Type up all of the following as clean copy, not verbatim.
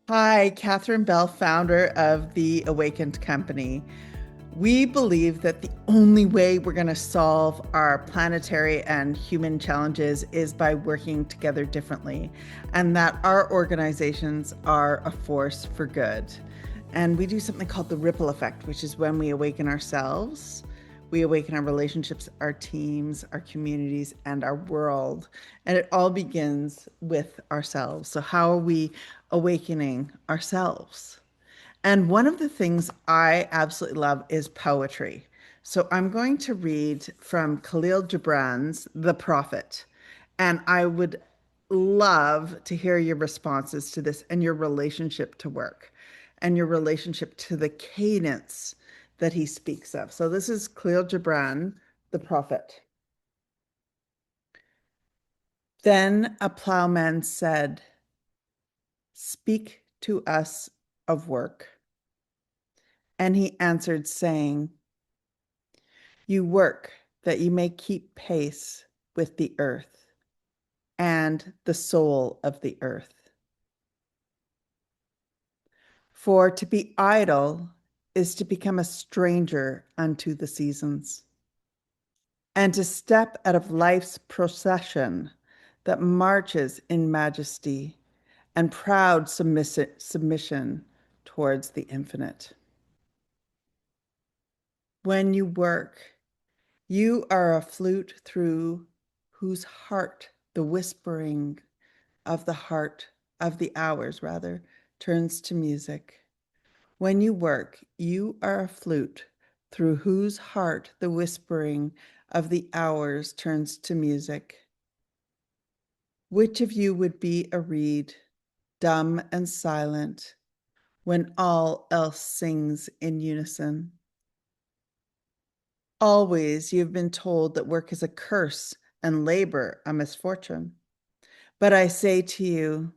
Hi, Catherine Bell, founder of the Awakened Company. We believe that the only way we're going to solve our planetary and human challenges is by working together differently, and that our organizations are a force for good. And we do something called the ripple effect, which is when we awaken ourselves, we awaken our relationships, our teams, our communities, and our world. And it all begins with ourselves. So, how are we awakening ourselves? And one of the things I absolutely love is poetry. So I'm going to read from Khalil Gibran's The Prophet. And I would love to hear your responses to this and your relationship to work and your relationship to the cadence that he speaks of. So this is Khalil Gibran, The Prophet. Then a plowman said, "Speak to us of work." And he answered, saying, "You work that you may keep pace with the earth and the soul of the earth. For to be idle is to become a stranger unto the seasons, and to step out of life's procession that marches in majesty and proud submission towards the infinite. When you work, you are a flute through whose heart the whispering of the heart of the hours, rather, turns to music. When you work, you are a flute through whose heart the whispering of the hours turns to music. Which of you would be a reed, dumb and silent, when all else sings in unison? Always you've been told that work is a curse and labor a misfortune. But I say to you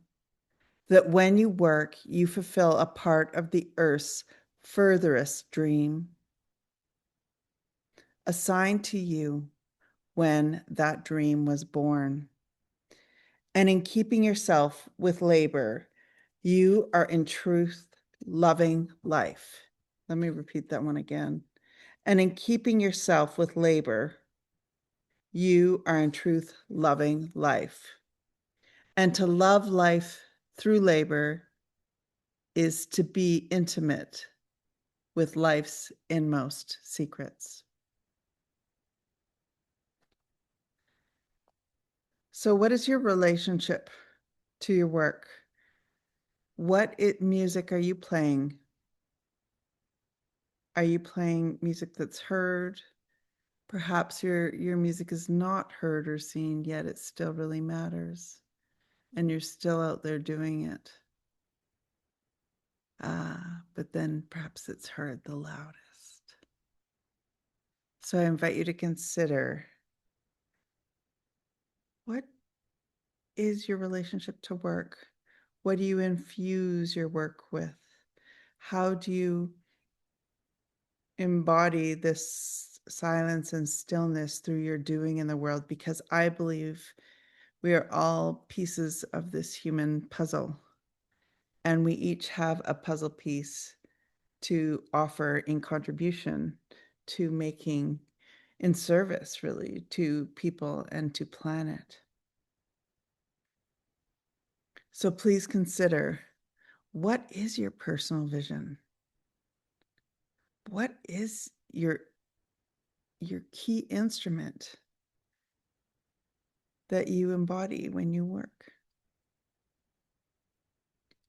that when you work, you fulfill a part of the earth's furthest dream, assigned to you when that dream was born. And in keeping yourself with labor, you are in truth loving life. Let me repeat that one again. And in keeping yourself with labor, you are in truth loving life. And to love life through labor is to be intimate with life's inmost secrets. So, what is your relationship to your work? Music are you playing? Are you playing music that's heard? Perhaps your music is not heard or seen, yet it still really matters, and you're still out there doing it. But then perhaps it's heard the loudest. So I invite you to consider, what is your relationship to work? What do you infuse your work with? How do you embody this silence and stillness through your doing in the world? Because I believe we are all pieces of this human puzzle, and we each have a puzzle piece to offer in contribution to making, in service really, to people and to planet. So please consider, what is your personal vision? What is your key instrument that you embody when you work?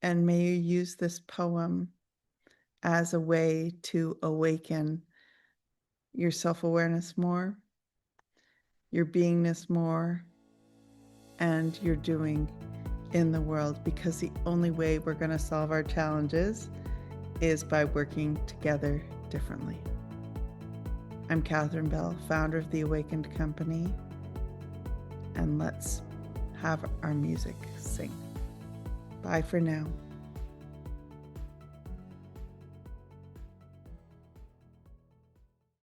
And may you use this poem as a way to awaken your self-awareness more, your beingness more, and your doing in the world, because the only way we're going to solve our challenges is by working together differently. I'm Catherine Bell, founder of the Awakened Company, and let's have our music sing. Bye for now.